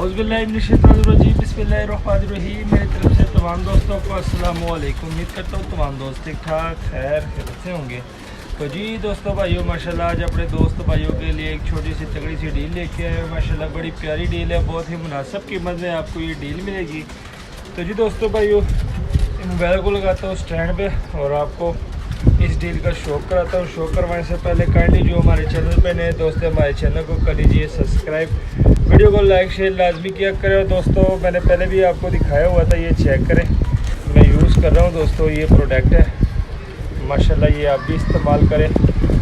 औज़ुबिल्लाहिमिनश्शैतानिर्रजीम बिस्मिल्लाहिर्रहमानिर्रहीम। मेरी तरफ से तमाम दोस्तों को अस्सलाम वालेकुम। उम्मीद करता हूँ तमाम दोस्त ठीक ठाक खैर से होंगे। तो जी दोस्तों भाइयों माशाल्लाह आज अपने दोस्त भाइयों के लिए एक छोटी सी तगड़ी सी डील लेके आए हैं। माशाल्लाह बड़ी प्यारी डील है, बहुत ही मुनासिब कीमत में आपको ये डील मिलेगी। तो जी दोस्तों भाइयों मोबाइल को लगाता हूँ स्टैंड पे और आपको इस डील का शौक कराता हूँ। शौक करवाने से पहले काइंडली जो हमारे चैनल पे नए दोस्त हैं हमारे चैनल को कर लीजिए सब्सक्राइब, वीडियो को लाइक शेयर लाजमी किया करें। और दोस्तों मैंने पहले भी आपको दिखाया हुआ था, ये चेक करें, मैं यूज़ कर रहा हूँ दोस्तों। ये प्रोडक्ट है माशाल्लाह, ये आप भी इस्तेमाल करें।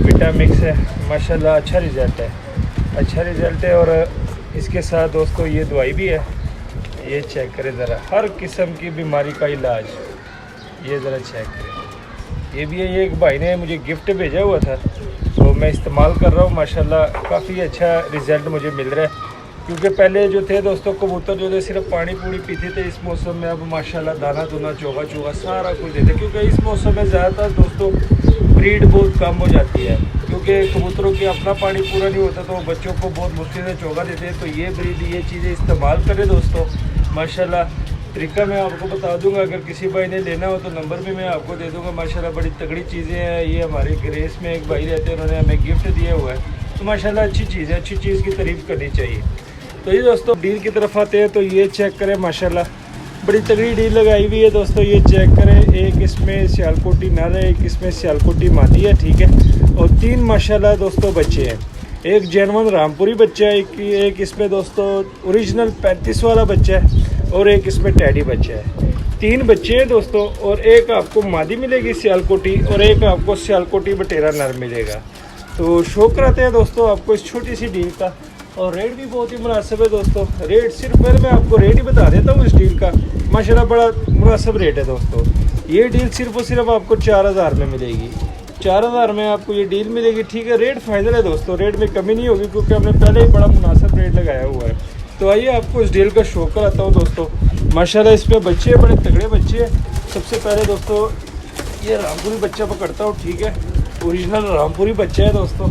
विटामिक्स है माशाल्लाह, अच्छा रिज़ल्ट है। और इसके साथ दोस्तों ये दवाई भी है, ये चेक करें ज़रा, हर किस्म की बीमारी का इलाज, ये ज़रा चेक करें। ये भी है, ये एक भाई ने मुझे गिफ्ट भेजा हुआ था तो मैं इस्तेमाल कर रहा हूँ माशाल्लाह, काफ़ी अच्छा रिज़ल्ट मुझे मिल रहा है। क्योंकि पहले जो थे दोस्तों कबूतर जो थे सिर्फ पानी पूरी पीते थे, इस मौसम में अब माशाल्लाह दाना दूना चोगा चोगा सारा कुछ देते, क्योंकि इस मौसम में ज़्यादातर दोस्तों ब्रीड बहुत कम हो जाती है। क्योंकि कबूतरों की अपना पानी पूरा नहीं होता तो बच्चों को बहुत मुश्किल से चोगा देते हैं। तो ये ब्रीड ये चीज़ें इस्तेमाल करें दोस्तों माशाल्लाह। तरीका मैं आपको बता दूंगा, अगर किसी भाई ने लेना हो तो नंबर भी मैं आपको दे दूंगा। माशाल्लाह बड़ी तगड़ी चीज़ें हैं। ये हमारे ग्रेस में एक भाई रहते हैं, उन्होंने हमें गिफ्ट दिया हुआ है। तो माशाल्लाह अच्छी चीज़ है, अच्छी चीज़ की तारीफ़ करनी चाहिए। तो ये दोस्तों डील की तरफ आते हैं, तो ये चेक करें माशाल्लाह बड़ी तगड़ी डील लगाई हुई है दोस्तों। ये चेक करें, एक इसमें सियालकोटी नर है, एक इसमें सियालकोटी मादी है, ठीक है। और 3 माशाल्लाह दोस्तों बच्चे हैं, एक जैनवन रामपुरी बच्चा है, एक इसमें दोस्तों ओरिजिनल 35 वाला बच्चा है और एक इसमें टैडी बच्चा है। 3 बच्चे हैं दोस्तों, और एक आपको मादी मिलेगी सियालकोटी और एक आपको सियालकोटी बटेरा नर मिलेगा। तो शौक कराते हैं दोस्तों आपको इस छोटी सी डील का, और रेट भी बहुत ही मुनासिब है दोस्तों। रेट सिर्फ पहले मैं आपको रेट ही बता देता हूँ इस डील का, माशाल्लाह बड़ा मुनासिब रेट है दोस्तों। ये डील सिर्फ और सिर्फ आपको 4000 में मिलेगी, 4000 में आपको ये डील मिलेगी, ठीक है। रेट फाइनल है दोस्तों, रेट में कमी नहीं होगी क्योंकि हमने पहले ही बड़ा मुनासिब रेट लगाया हुआ है। तो आइए आपको इस डील का शौक कराता हूँ दोस्तों। माशाल्लाह इस पर बच्चे बड़े तगड़े बच्चे हैं। सबसे पहले दोस्तों ये रामपुरी बच्चा पकड़ता हूँ, ठीक है। ओरिजिनल रामपुरी बच्चा है दोस्तों,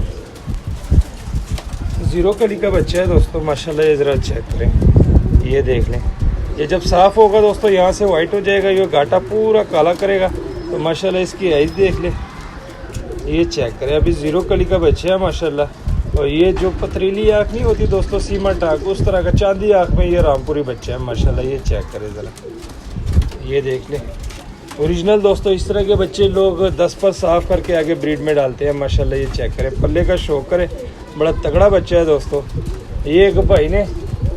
0 कली का बच्चा है दोस्तों माशाल्लाह। ये ज़रा चेक करें, ये देख लें, ये जब साफ़ होगा दोस्तों यहाँ से वाइट हो जाएगा, ये घाटा पूरा काला करेगा। तो माशाल्लाह इसकी आइज़ देख लें, ये चेक करें, अभी 0 कली का बच्चा है माशाल्लाह। और ये जो पथरीली आँख नहीं होती दोस्तों सीमट आँख, उस तरह का चांदी आँख में ये रामपुरी बच्चा है माशाल्लाह। ये चेक करें ज़रा, ये देख लें ओरिजिनल दोस्तों। इस तरह के बच्चे लोग 10 पर साफ़ करके आगे ब्रीड में डालते हैं माशाल्लाह। ये चेक करें, पल्ले का शौक करें, बड़ा तगड़ा बच्चा है दोस्तों। ये एक भाई ने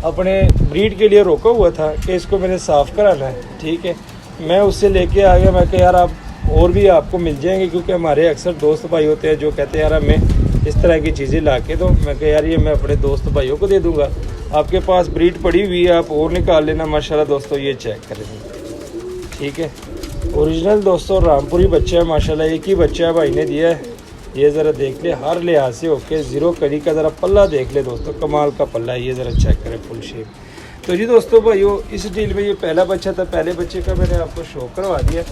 अपने ब्रीड के लिए रोका हुआ था कि इसको मैंने साफ़ कराना है, ठीक है। मैं उससे लेके आ गया, मैं कहा यार आप और भी आपको मिल जाएंगे, क्योंकि हमारे अक्सर दोस्त भाई होते हैं जो कहते हैं यार हमें इस तरह की चीज़ें ला के दो। मैं कहा यार ये मैं अपने दोस्त भाइयों को दे दूँगा, आपके पास ब्रीड पड़ी हुई है आप और निकाल लेना माशाल्लाह दोस्तों। ये चेक करें, ठीक है, ओरिजिनल दोस्तों रामपुरी बच्चा है माशाल्लाह। एक ही बच्चा है भाई ने दिया है, ये ज़रा देख ले, हर लिहाज से ओके। 0 कली का ज़रा पल्ला देख ले दोस्तों, कमाल का पल्ला है, ये ज़रा चेक करें फुल शेप। तो जी दोस्तों भाइयों इस डील में ये पहला बच्चा था, पहले बच्चे का मैंने आपको शो करवा दिया।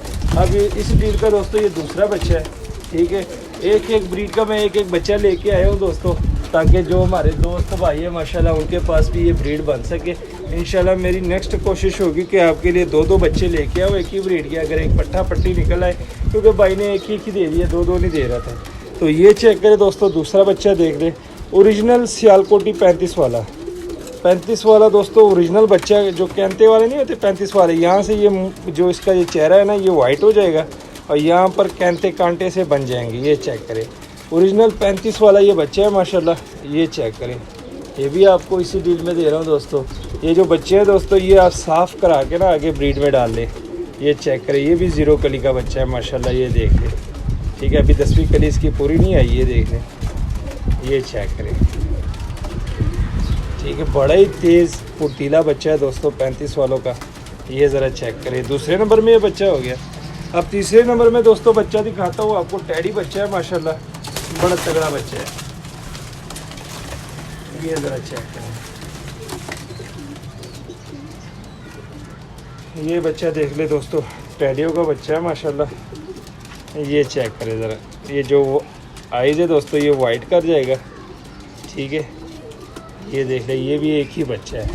अब ये इस डील का दोस्तों ये दूसरा बच्चा है, ठीक है। एक एक ब्रीड का मैं एक एक बच्चा लेके आया हूँ दोस्तों, ताकि जो हमारे दोस्त भाई है माशाल्लाह उनके पास भी ये ब्रीड बन सके। इंशाल्लाह मेरी नेक्स्ट कोशिश होगी कि आपके लिए 2-2 बच्चे लेके आओ एक ही ब्रीड के, अगर एक पट्टा पट्टी निकल आए, क्योंकि भाई ने एक ही दे दिया, 2-2 नहीं दे रहा था। तो ये चेक करें दोस्तों, दूसरा बच्चा देख ले, ओरिजिनल सियालकोटी 35 वाला दोस्तों ओरिजिनल बच्चा है। जो कैंते वाले नहीं होते 35 वाले, यहाँ से ये जो इसका ये चेहरा है ना ये वाइट हो जाएगा और यहाँ पर कैंते कांटे से बन जाएंगे। ये चेक करें, ओरिजिनल 35 वाला ये बच्चा है माशाल्लाह। ये चेक करें, ये भी आपको इसी डील में दे रहा हूँ दोस्तों। ये जो बच्चे हैं दोस्तों ये आप साफ़ करा के ना आगे ब्रीड में डाल लें। ये चेक करें, ये भी 0 कली का बच्चा है माशाल्लाह। ये देख लें, ठीक है, अभी 10वीं कली इसकी पूरी नहीं आई, ये देख लें, ये चेक करें, ठीक है। बड़ा ही तेज़ फुर्तीला बच्चा है दोस्तों 35 वालों का। ये ज़रा चेक करें, दूसरे नंबर में ये बच्चा हो गया। अब तीसरे नंबर में दोस्तों बच्चा दिखाता हूँ आपको, टैडी बच्चा है माशाल्लाह, बड़ा तगड़ा बच्चा है। ये ज़रा चेक करें, ये बच्चा देख ले दोस्तों, टैडियों का बच्चा है माशाल्लाह। ये चेक करें ज़रा, ये जो आइज़ है दोस्तों ये वाइट कर जाएगा, ठीक है। ये देख ले, ये भी एक ही बच्चा है,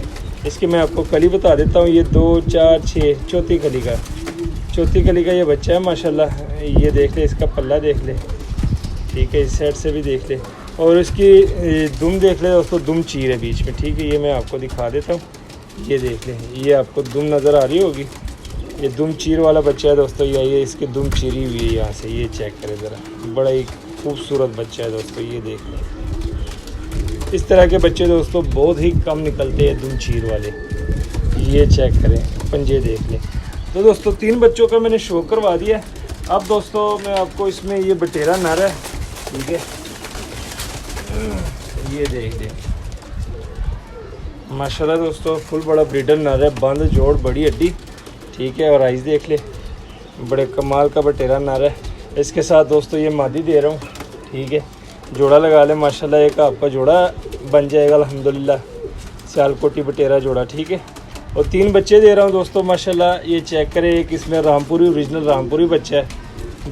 इसकी मैं आपको कली बता देता हूँ। ये 2, 4, 6 चौथी कली का ये बच्चा है माशाल्लाह। ये देख ले, इसका पल्ला देख ले, ठीक है। इस साइड से भी देख ले और इसकी दुम देख ले दोस्तों, दुम चीर है बीच में, ठीक है। ये मैं आपको दिखा देता हूँ, ये देख लें, ये आपको दुम नज़र आ रही होगी। ये दुम चीर वाला बच्चा है दोस्तों। ये इसकी दुम चीरी हुई है यहाँ से, ये चेक करें ज़रा, बड़ा ही खूबसूरत बच्चा है दोस्तों। ये देख लें, इस तरह के बच्चे दोस्तों बहुत ही कम निकलते हैं दुम चीर वाले। ये चेक करें, पंजे देख लें। तो दोस्तों 3 बच्चों का मैंने शो करवा दिया। अब दोस्तों मैं आपको इसमें ये बटेरा नर है, ठीक है, ये देख लें माशाल्लाह दोस्तों, फुल बड़ा ब्रीडर नर है, बंद जोड़ बड़ी हड्डी, ठीक है। और आइस देख ले, बड़े कमाल का बटेरा नर है। इसके साथ दोस्तों ये मादी दे रहा हूँ, ठीक है। जोड़ा लगा ले माशाल्लाह, एक आपका जोड़ा बन जाएगा अल्हम्दुलिल्लाह, सियालकोटी बटेरा जोड़ा, ठीक है। और 3 बच्चे दे रहा हूँ दोस्तों माशाल्लाह। ये चेक करें, एक इसमें रामपुरी ओरिजिनल रामपुरी बच्चा है,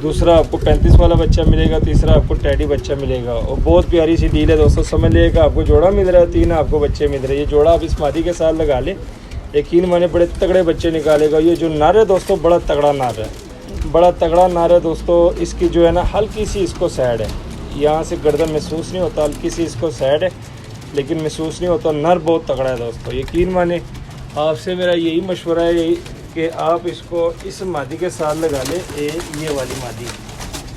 दूसरा आपको 35 वाला बच्चा मिलेगा, तीसरा आपको टैडी बच्चा मिलेगा। और बहुत प्यारी सी डील है दोस्तों, समझ लेगा आपको जोड़ा मिल रहा है, 3 आपको बच्चे मिल रहे हैं। ये जोड़ा आप इस मादी के साथ लगा ले, यकीन माने बड़े तगड़े बच्चे निकालेगा। ये जो नर है दोस्तों, बड़ा तगड़ा नर है, बड़ा तगड़ा नर है दोस्तों। इसकी जो है ना हल्की सी इसको सैड है, यहाँ से गर्दन महसूस नहीं होता, हल्की सी इसको सैड है लेकिन महसूस नहीं होता। नर बहुत तगड़ा है दोस्तों, यकीन माने आपसे मेरा यही मशवरा है यही कि आप इसको इस मादी के साथ लगा ले, ये वाली मादी,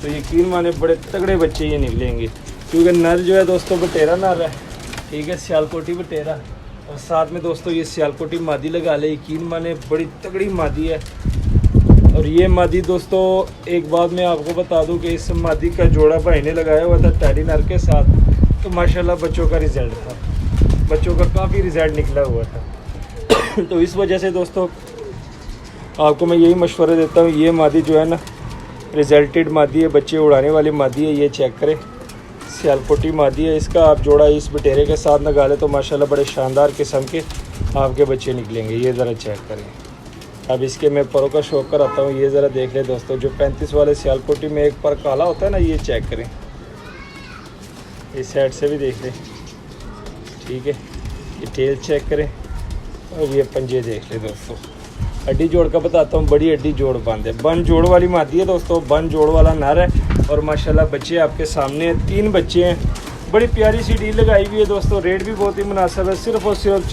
तो यकीन माने बड़े तगड़े बच्चे ये निकलेंगे। क्योंकि नर जो है दोस्तों बटेरा नर है, ठीक है, सियालकोटी बटेरा। और साथ में दोस्तों ये सियालकोटी मादी लगा ले, यकीन माने बड़ी तगड़ी मादी है। और ये मादी दोस्तों एक बात मैं आपको बता दूं कि इस मादी का जोड़ा भाई ने लगाया हुआ था टैडी नर के साथ, तो माशाल्लाह बच्चों का रिज़ल्ट था, बच्चों का काफ़ी रिज़ल्ट निकला हुआ था। तो इस वजह से दोस्तों आपको मैं यही मशवरा देता हूँ, ये मादी जो है ना रिजल्टेड मादी है, बच्चे उड़ाने वाली मादी है। ये चेक करें, सियालकोटी मादी है। इसका आप जोड़ा इस बटेरे के साथ लगा ले तो माशाल्लाह बड़े शानदार किस्म के आपके बच्चे निकलेंगे। ये ज़रा चेक करें। अब इसके मैं परों का शौक कराता हूँ, ये ज़रा देख ले दोस्तों, जो 35 वाले सियालकोटी में एक पर काला होता है ना, ये चेक करें, इस साइड से भी देख लें, ठीक है। ये टेल चेक करें और ये पंजे देख ले दोस्तों। हड्डी जोड़ का बताता हूँ, बड़ी हड्डी जोड़ बंद है, बन जोड़ वाली मादी है दोस्तों, बन जोड़ वाला नर है। और माशाल्लाह बच्चे आपके सामने 3 बच्चे हैं, बड़ी प्यारी सी डील लगाई हुई है दोस्तों। रेट भी बहुत ही मुनासिब है, सिर्फ और सिर्फ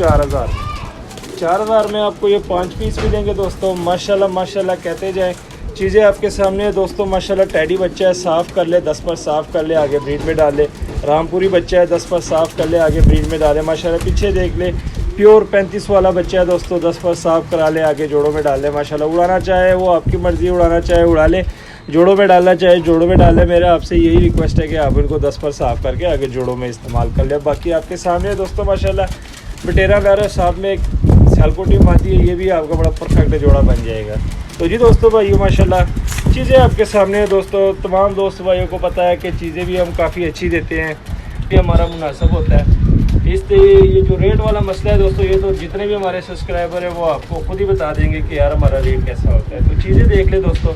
4000 में आपको ये 5 पीस मिलेंगे दोस्तों। माशाल्लाह माशाल्लाह कहते जाएँ, चीज़ें आपके सामने है दोस्तों। माशाल्लाह टैडी बच्चा है, साफ़ कर ले, 10 पर साफ़ कर ले, आगे ब्रीड में डाल ले। रामपुरी बच्चा है, 10 पर साफ़ कर ले, आगे ब्रीड में डाले। माशाल्लाह पीछे देख ले, प्योर 35 वाला बच्चा है दोस्तों, 10 पर साफ़ करा ले, आगे जोड़ों में डाल ले। माशाल्लाह उड़ाना चाहे वो आपकी मर्ज़ी, उड़ाना चाहे उड़ा ले, जोड़ों में डालना चाहे जोड़ों में डाल ले। मेरा आपसे यही रिक्वेस्ट है कि आप इनको 10 पर साफ़ करके आगे जोड़ों में इस्तेमाल कर ले। बाकी आपके सामने दोस्तों माशाल्लाह बटेरा नर है, साथ में एक सियालकोटी मादी है, ये भी आपका बड़ा परफेक्ट जोड़ा बन जाएगा। तो जी दोस्तों भाइयों माशाल्लाह चीज़ें आपके सामने है दोस्तों। तमाम दोस्त भाइयों को पता है कि चीज़ें भी हम काफ़ी अच्छी देते हैं, ये हमारा मुनासिब होता है। इसलिए ये जो रेट वाला मसला है दोस्तों, ये तो जितने भी हमारे सब्सक्राइबर हैं वो आपको खुद ही बता देंगे कि यार हमारा रेट कैसा होता है। तो चीज़ें देख ले दोस्तों,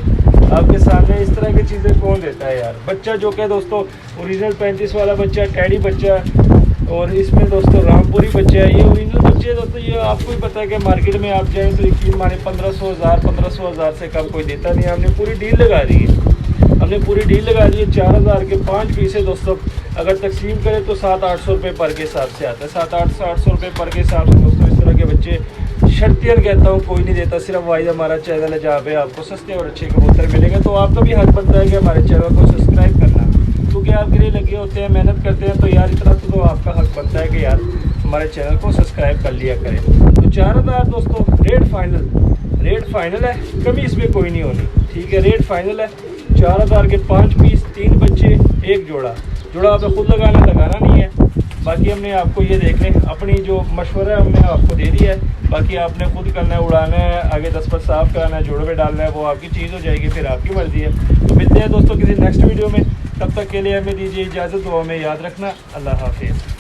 आपके सामने इस तरह की चीज़ें कौन देता है यार। बच्चा जो कि दोस्तों ओरिजिनल 35 वाला बच्चा, टैडी बच्चा, और इसमें दोस्तों रामपुरी बच्चा है। ये ओरिजिनल बच्चे दोस्तों, ये आपको ही पता है कि मार्केट में आप जाएँ तो यकीन माने 1500 से कम कोई देता नहीं है। हमने पूरी डील लगा दी है, हमने पूरी डील लगा दी है। 4000 के 5 पीस है दोस्तों। अगर तकसीम करें तो 700-800 रुपये पर के हिसाब से आता है, 700-800 रुपये पर के हिसाब से दोस्तों। इस तरह के बच्चे शर्तियन कहता हूँ कोई नहीं देता, सिर्फ वाइज हमारा चैनल है जहाँ पे आपको सस्ते और अच्छे कबूतर मिलेंगे। तो आपका भी हक बनता है कि हमारे चैनल को सब्सक्राइब करना, क्योंकि आपके लिए लगे होते हैं, मेहनत करते हैं। तो यार इतना तो आपका हक बनता है कि यार हमारे चैनल को सब्सक्राइब कर लिया करें। तो 4000 दोस्तों रेट फाइनल है, कमी इसमें कोई नहीं होनी, ठीक है। रेट फाइनल है 4000 के 5 पीस, 3 बच्चे, 1 जोड़ा आपने खुद लगाना नहीं है। बाकी हमने आपको ये देख लें, अपनी जो मशवरा है हमने आपको दे दिया है। बाकी आपने खुद करना है, उड़ाना है, आगे 10 पर साफ़ कराना है, जोड़ों में डालना है, वो आपकी चीज़ हो जाएगी, फिर आपकी मर्ज़ी है। तो मिलते हैं दोस्तों किसी नेक्स्ट वीडियो में, तब तक के लिए हमें दीजिए इजाज़त। दुआ में याद रखना। अल्लाह हाफिज़।